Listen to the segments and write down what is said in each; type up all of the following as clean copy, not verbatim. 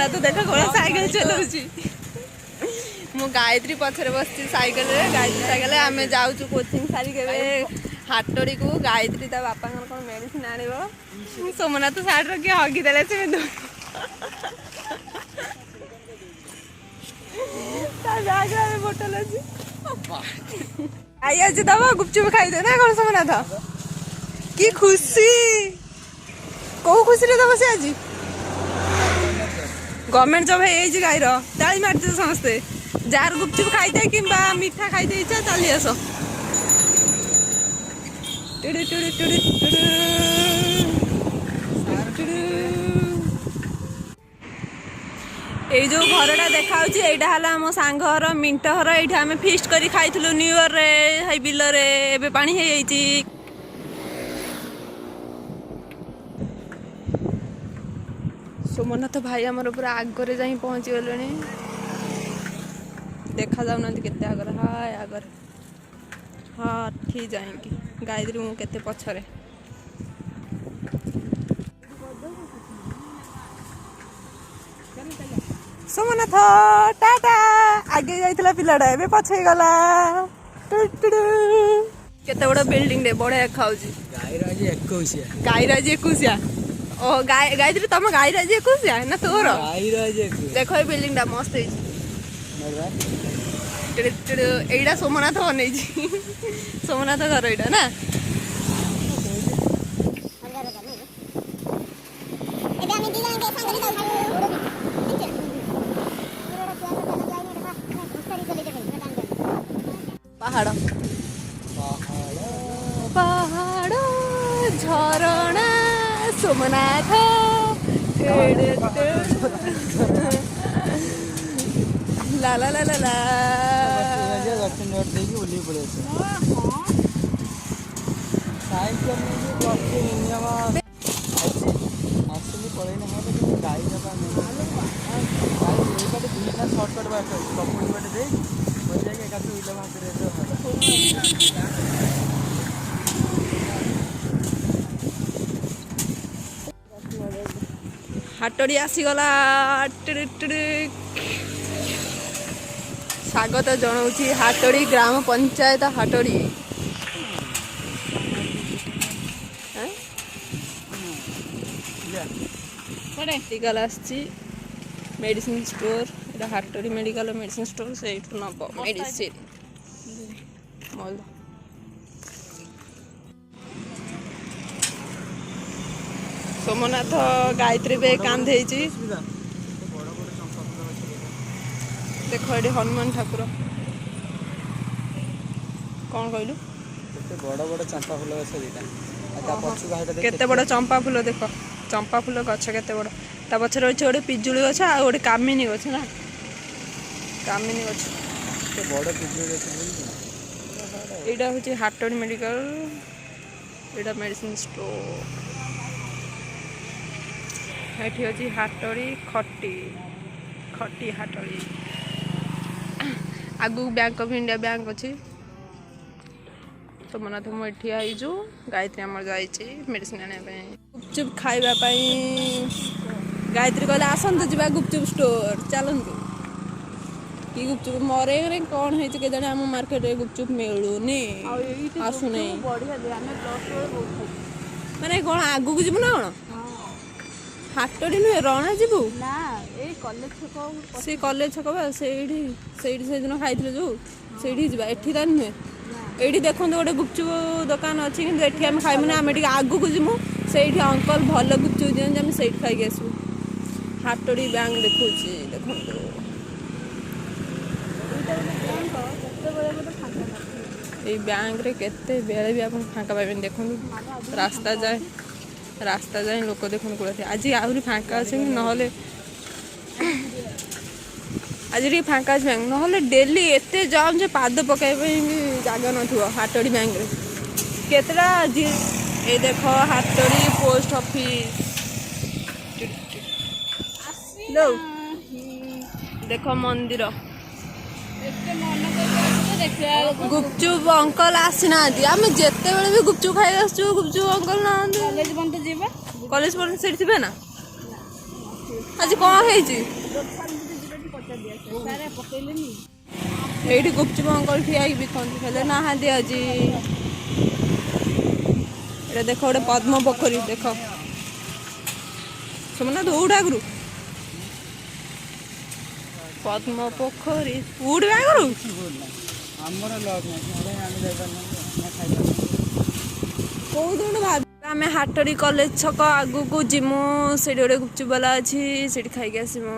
सोमनाथ देख कौन साइकिल चलाऊँ मु गायत्री पछरे बसती साइकिल रे गायत्री साइकिल आम जाऊँ कोचिंग सारी के हाटड़ी को गायत्री ता बापा कौन मेडिसिन आण सोमनाथ साइड रखी हगिदेले से बोतल अच्छी आई आज दबा गुपचुप खाईदे ना कौन सोमनाथ की खुशी कौ खुशी रे दबा से आज गवर्नमेंट जब है गाईर ताली मारते समस्ते जार गुपचुप खाईदे कि मीठा खाईदे इच्छा चली आस जो घरटा देखा यहाँ आम सांग घर मिंट घर ये आम फिस्ट कर खाइलु न्यू इयर रे बिल रे एबे पानी हो जाइए सोमनाथ भाई आमर पूरा आगरे जा पहुँची गले देखा जाऊना केते आगर हाय आगर हाँ ठीक जाएंगी गायत्री मु केते पछरे सोमनाथ टाटा आगे जाइथिला पिलाडा एबे पछे गला केते बड़ बिल्डिंग रे बड़े खाउजी गाईराजी 21 गाईराजी 21 ओ गायत्री तुम गाईराजी 21 ना तोर गाईराजी देखो ये बिल्डिंग टा मस्त है एटा सोमनाथ बनै सोमनाथ घर एटा ना पहाड़ पहाड़ झरणा सोमनाथ ला ला ला ला ला हाटड़ी आसीगला स्वागत जनाऊँगी हाटड़ी ग्राम पंचायत हाटड़ी मेडिकल आसी मेडिसिन स्टोर ये हाटड़ी मेडिकल मेडिसिन स्टोर से नब मेडिसिन सोमनाथ गायत्री बे कांधे देख ये हनुमान ठाकुर कौन कहलु बड़ बड़ चंपा फूल गछ केते बड़ चंपा फूल देख चंपा फूल गछ केते बड़ ता पछरे अछि गोटे पिजुली गछ आ गोटे कामिनी गछ ना कामिनी गछ बड़ पिजुली गछ एटा होची हाटड़ी मेडिकल एटा मेडिसिन स्टोर एठी अछि हाटड़ी खट्टी खट्टी हाटड़ी आगु बैंक ऑफ इंडिया बैंक अच्छी सोमनाथ मुझे आईचु गायत्री आमर जाइए मेडिसिन आने गुपचुप खावाई गायत्री कहले आसतु जा गुपचुप स्टोर चलतु कि गुपचुप मरे कौन है केजाने आम मार्केट में गुपचुप मिलूनी आसुना माने कौन आगू को जीव ना कौन हाटड़ी नुहे रणा जीवु से कॉलेज छक से दिन खाई जो से एठी तो नुहे ये देखो गोटे गुपचुप दुकान अच्छी कि आम खाइबू ना आम आगू को जीमु से अंकल भल गुपचुप दिखाते आम से खाई आसू हाटड़ी बैंक देखो देखो ये बैंक रे केते बेले भी आप फाँका पाइबे देखो रास्ता जाए लोक देखो कूड़ा आज आहरी फाँका अच्छे ना आज टे फाँका अच्छे बैंक ना डेली एत जाम जे पाद पकड़ जगह न हाटड़ी बैंक रे केतटा आज ये देख हाटड़ी पोस्ट ऑफिस लो देख मंदिर गुपचुप अंकल आसीना आम जिते बड़े भी गुपचुप खाई आसु गुपचुप अंकल ना कॉलेज बंद ना आज कौन है ये गुपचुप अंकल ठिया बिकती हेल्ले नहांती आज ये देख गोटे पद्म पोखरी देख सुमना तो उड़ आगु पद्म पोखरी उड़ आगु कौन भाव आम हाटरी कॉलेज छक आगु को जिमु से गोटे गुपचुप वाला अच्छी से खाई आसमु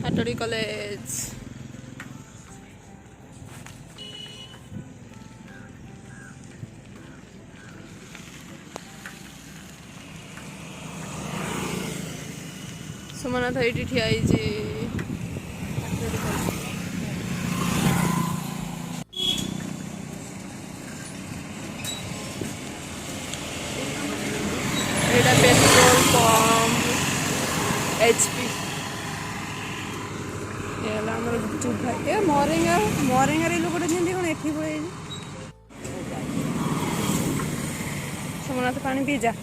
हाटरी कॉलेज सुमना तो ये ठिया पेट्रोल पंप एचपी गुपचुप खाए मोरेंगा मोरेंगार लोग कौन एठी पड़े सुमना तो पानी पी जा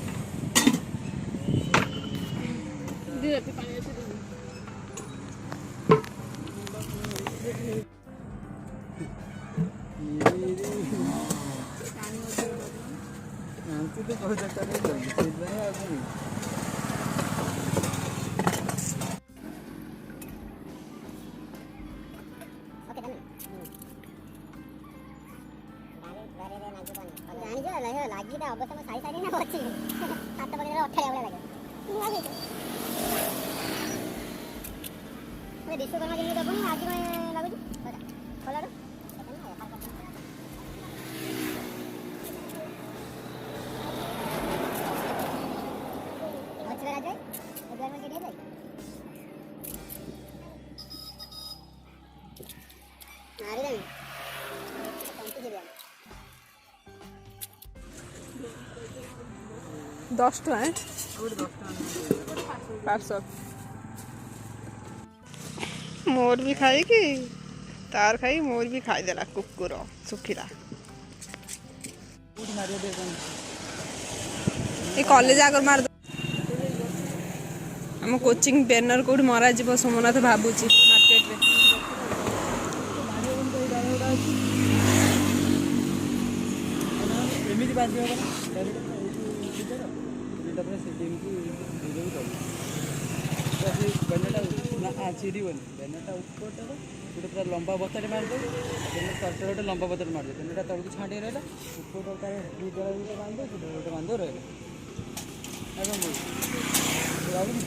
विश्वकर्मा दिन दबुनि आज लागु कलर दस टाइम पार्सल मोर भी खाई कि तार खाई मोर भी खाई देला कुकुर सुखीला ये कॉलेज आगर मार आम कोचिंग बैनर कौट मरा जीव सोमनाथ भावुची मार्केट रे चिड़ी गोटे पूरा लंबा बता मारदे तट गोटे लंबा बता मारदे बेनटा तड़क छाड़ी रहा ऊपर गोटे बांध रहा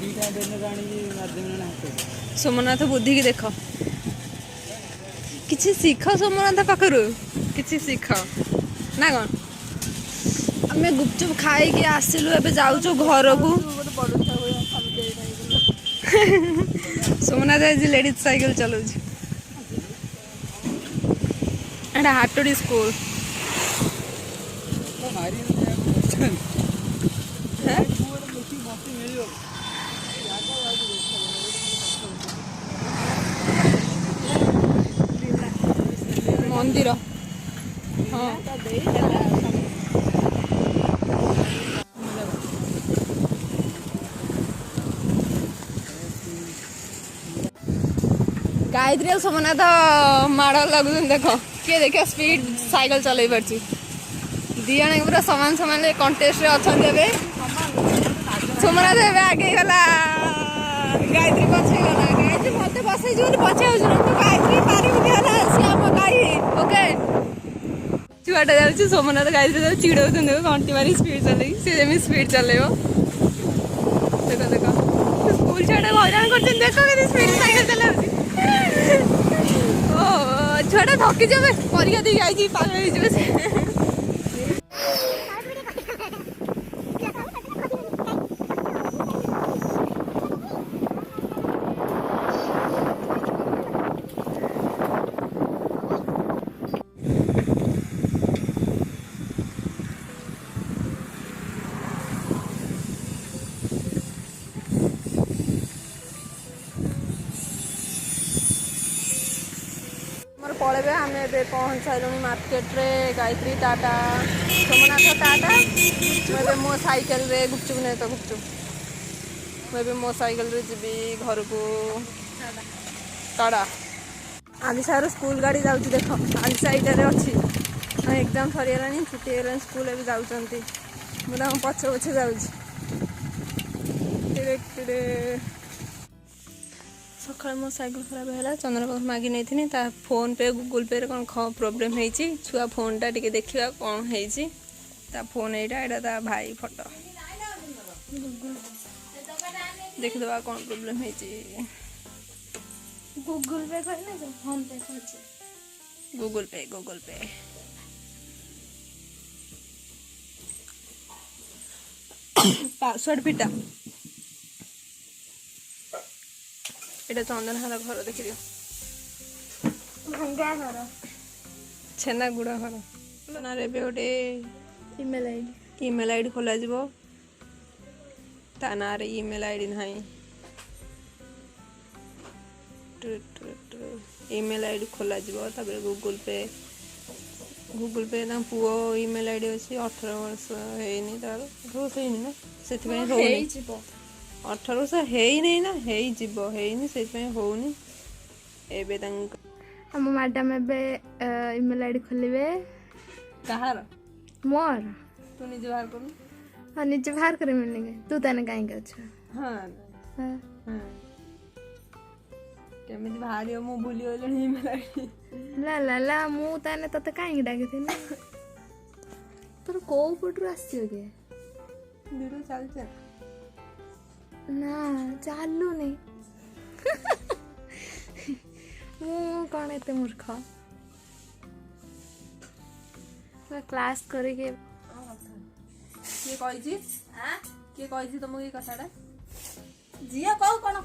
दीटा बेनर आनी सोमनाथ बुद्धि की देख किसी शिख सोमनाथ पाखु किसी शिख ना कौन आम गुपचुप खाई आसिलु ए जाऊँ घर को सोमनाथ आज लेडीज साइकिल चलाऊ एटा हाटोड़ी स्कूल मंदिर हाँ गायत्री सोमनाथ माड़ लगुन देख किए देख स्पीड साइकिल चल पार्टी दी जन पूरा सामान सामान कंटेस्ट अच्छा सोमनाथ ए आगे गला गायत्री पछे गला गायत्री मत बसई पछे तो गायत्री पारिबी आम गाई ओके छुआटा जाऊँ सोमनाथ गायत्री चिड़ौ घंटी मारी स्पीड चल सी स्पीड चल देख देख स्कूल छुआ हईराण कर देख के स्पीड साइकिल चलाऊ छुआटा थकी जाए परीक्षा दी जाए पागल हो पड़े आम ए पहुँच सारे मार्केट रे गायत्री टाटा सोमनाथ टाटा मैं मो साइकेल रे गुपचुप नहीं तो गुपचुप मैं मो साइकेल रे जीवी घर को टाटा आलिशा स्कूल गाड़ी जाऊँ देख आलिशा इटारे अच्छी एग्जाम सरीगला छुट्टी है स्कूल भी जाऊँगी मुझे पछे पछे जाऊँ सकाल मो साइकेल खराब है चंद्र पाख मागि नहीं ता फोन पे गूगल पे कौन प्रोब्लेम होती छुआ फोन टा टिके देखा कौन होती ता फोन यहाँ ता भाई फोटो देखीदे कौन प्रोब्लेम होती गूगल पे कहले फोन पे कहले गूगल पे पासवर्ड फिटा এটা চন্দনহার ঘর দেখি দিও भंगा घर छेना गुड़ा घर ना रे गोटे ईमेल आईडी खोल ता ना रे ईमेल आईडी ना ईमेल आईडी खोल गूगल पे ना पुओ ईमेल आईडी अच्छी 18 वर्ष है तार 18 वर्ष है ना से 18 वर्ष है नहीं ना है से होनी एबे हम मैडम एबे ईमेल आईडी खोलिबे कहार मोर तू निजे बाहर कर हां निजे बाहर करे मिलने तू तने काई के छ हां हां हां केमिति बाहर मु भूली गलनी ईमेल आईडी ला मु तने तते काई डाके थे तोर को पटु आसियो के वीडियो चलছে ना चालू नहीं मु कौन एते मूर्ख क्लास करे के के कहिछि हां के कहिछि तुमको ई कथाटा जिया कहू कोन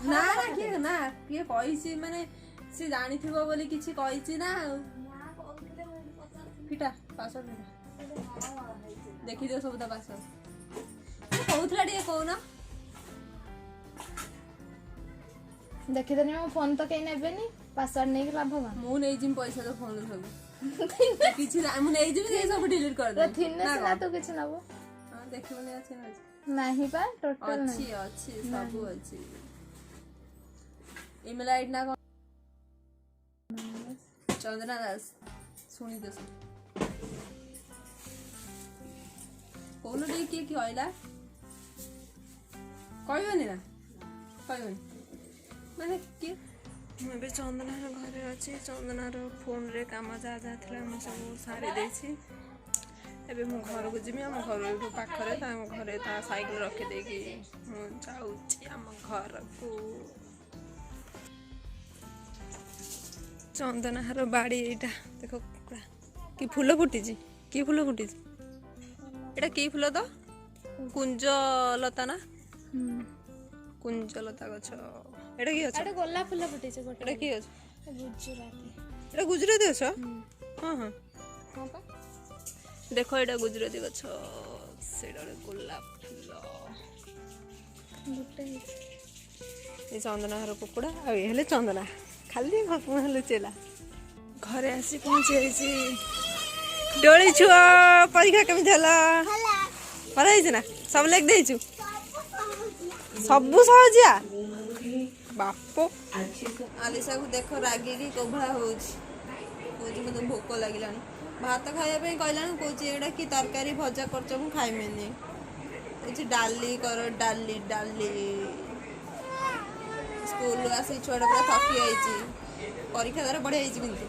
ना के कहिछि माने से जानि थिबो बोली किछि कहिछि ना फिटा पासवर्ड फिटा देखि दियो सबटा पासवर्ड कहउथला टिके कहू देखि देनी मो फोन तो कहीं नेबेनी पासवर्ड नहीं लाभ बा मु नहीं जिम पैसा तो फोन सब किछि ना मु नहीं जिम से सब डिलीट कर दे थिनने से ना तो किछ नबो हां देखिबो नै अछि ना नहीं पा टोटल अच्छी अच्छी सब अच्छी ईमेल आईडी ना चंदना दास सुनी दस कौन डे के कहला कहबनी ना कहबनी माने के मैं चंदनार घरे अच्छी चंदनार फोन रे काम जा था सब सारी देसी एबे मु घर को जिमी हम घर पाखरे ता घरे ता साइकिल रखे देकी मु जाउची हम घर को चंदनार बाड़ी एटा देखो कि फूल फुटी कि फूल फुटी एटा कि फूल तो कुंजलता ना कुंजलता गछ एटा की अछि एटा गोलाप फूल फुटे छै गोटे एटा की अछि गुजराती एटा गुजराती अछि हां हां हां पा देखो एटा गुजराती गछ सेडा गोलाप फूल गुटे ए चंदना हर कुकुड़ा आ हेले चंदना खाली हेले चेला घरे आसी पहुंची डोली छुआ परीक्षा केमिति हला भल है ना सब लेख देछु सबु सहजिया बापो आलिशा को देखो रागी की कोभला होजी मते भोक लागिलानी भात खाया पे कहलानी कोची एडा की तरकारी भजा करछ मु खाइमेनी कोची डाली कर डाली स्कूल आसी छुआटा पूरा थकी आइछि परीक्षा द्वारा बढ़िया आइछि किंतु